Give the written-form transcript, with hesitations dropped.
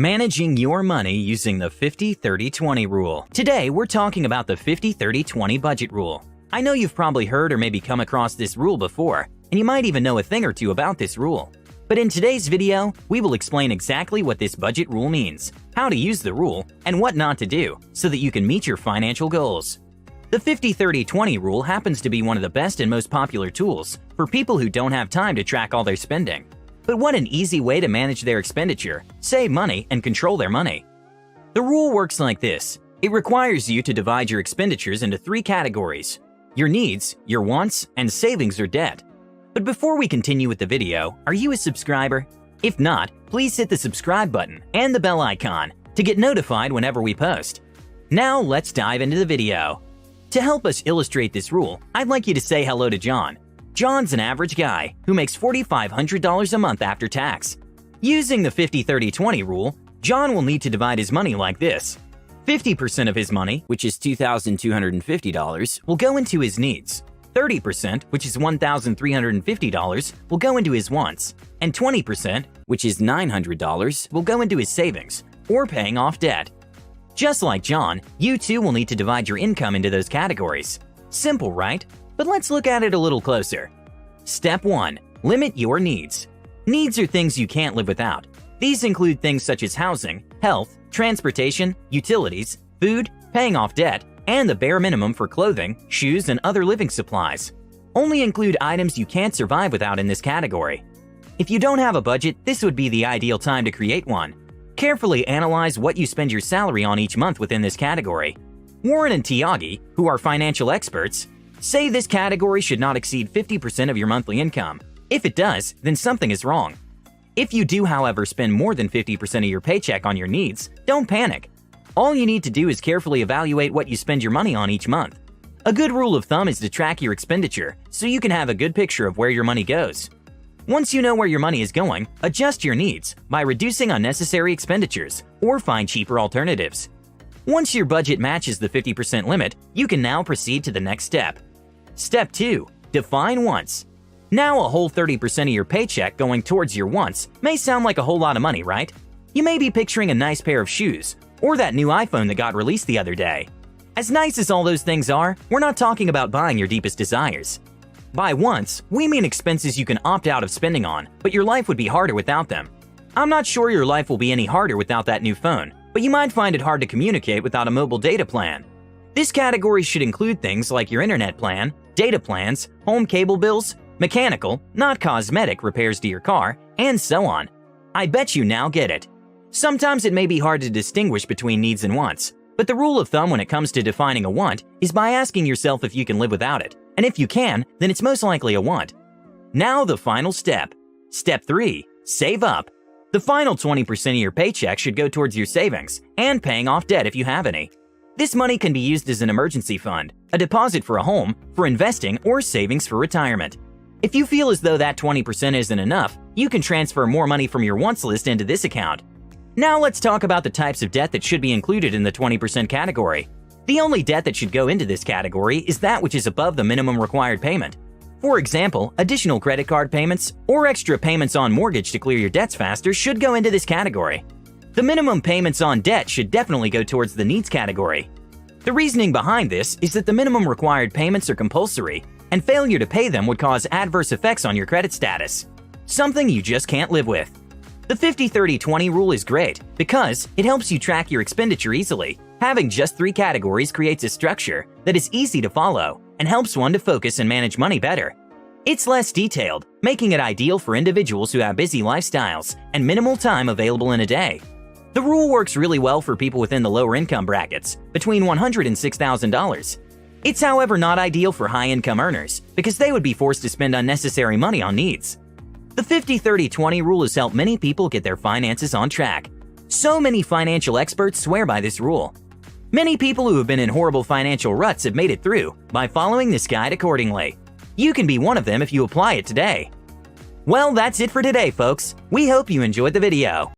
Managing your money using the 50-30-20 rule. Today, we're talking about the 50-30-20 budget rule. I know you've probably heard or maybe come across this rule before, and you might even know a thing or two about this rule. But in today's video, we will explain exactly what this budget rule means, how to use the rule, and what not to do so that you can meet your financial goals. The 50-30-20 rule happens to be one of the best and most popular tools for people who don't have time to track all their spending. But what an easy way to manage their expenditure, save money, and control their money. The rule works like this. It requires you to divide your expenditures into 3 categories: your needs, your wants, and savings or debt. But before we continue with the video, are you a subscriber? If not, please hit the subscribe button and the bell icon to get notified whenever we post. Now let's dive into the video. To help us illustrate this rule, I'd like you to say hello to John. John's an average guy who makes $4,500 a month after tax. Using the 50-30-20 rule, John will need to divide his money like this. 50% of his money, which is $2,250, will go into his needs. 30%, which is $1,350, will go into his wants. And 20%, which is $900, will go into his savings or paying off debt. Just like John, you too will need to divide your income into those categories. Simple, right? But let's look at it a little closer. Step 1. Limit your needs. Needs are things you can't live without. These include things such as housing, health, transportation, utilities, food, paying off debt, and the bare minimum for clothing, shoes, and other living supplies. Only include items you can't survive without in this category. If you don't have a budget, this would be the ideal time to create one. Carefully analyze what you spend your salary on each month within this category. Warren and Tiagi, who are financial experts, say this category should not exceed 50% of your monthly income. If it does, then something is wrong. If you do, however, spend more than 50% of your paycheck on your needs, don't panic. All you need to do is carefully evaluate what you spend your money on each month. A good rule of thumb is to track your expenditure so you can have a good picture of where your money goes. Once you know where your money is going, adjust your needs by reducing unnecessary expenditures or find cheaper alternatives. Once your budget matches the 50% limit, you can now proceed to the next step. Step 2. Define wants. Now a whole 30% of your paycheck going towards your wants may sound like a whole lot of money, right? You may be picturing a nice pair of shoes or that new iPhone that got released the other day. As nice as all those things are, we're not talking about buying your deepest desires. By wants, we mean expenses you can opt out of spending on, but your life would be harder without them. I'm not sure your life will be any harder without that new phone, but you might find it hard to communicate without a mobile data plan. This category should include things like your internet plan, data plans, home cable bills, mechanical, not cosmetic repairs to your car, and so on. I bet you now get it. Sometimes it may be hard to distinguish between needs and wants, but the rule of thumb when it comes to defining a want is by asking yourself if you can live without it, and if you can, then it's most likely a want. Now the final step. Step 3. Save up. The final 20% of your paycheck should go towards your savings and paying off debt if you have any. This money can be used as an emergency fund, a deposit for a home, for investing, or savings for retirement. If you feel as though that 20% isn't enough, you can transfer more money from your wants list into this account. Now let's talk about the types of debt that should be included in the 20% category. The only debt that should go into this category is that which is above the minimum required payment. For example, additional credit card payments or extra payments on mortgage to clear your debts faster should go into this category. The minimum payments on debt should definitely go towards the needs category. The reasoning behind this is that the minimum required payments are compulsory, and failure to pay them would cause adverse effects on your credit status, something you just can't live with. The 50-30-20 rule is great because it helps you track your expenditure easily. Having just 3 categories creates a structure that is easy to follow and helps one to focus and manage money better. It's less detailed, making it ideal for individuals who have busy lifestyles and minimal time available in a day. The rule works really well for people within the lower income brackets, between $100 and $6,000. It's however not ideal for high-income earners because they would be forced to spend unnecessary money on needs. The 50-30-20 rule has helped many people get their finances on track. So many financial experts swear by this rule. Many people who have been in horrible financial ruts have made it through by following this guide accordingly. You can be one of them if you apply it today. Well, that's it for today, folks. We hope you enjoyed the video.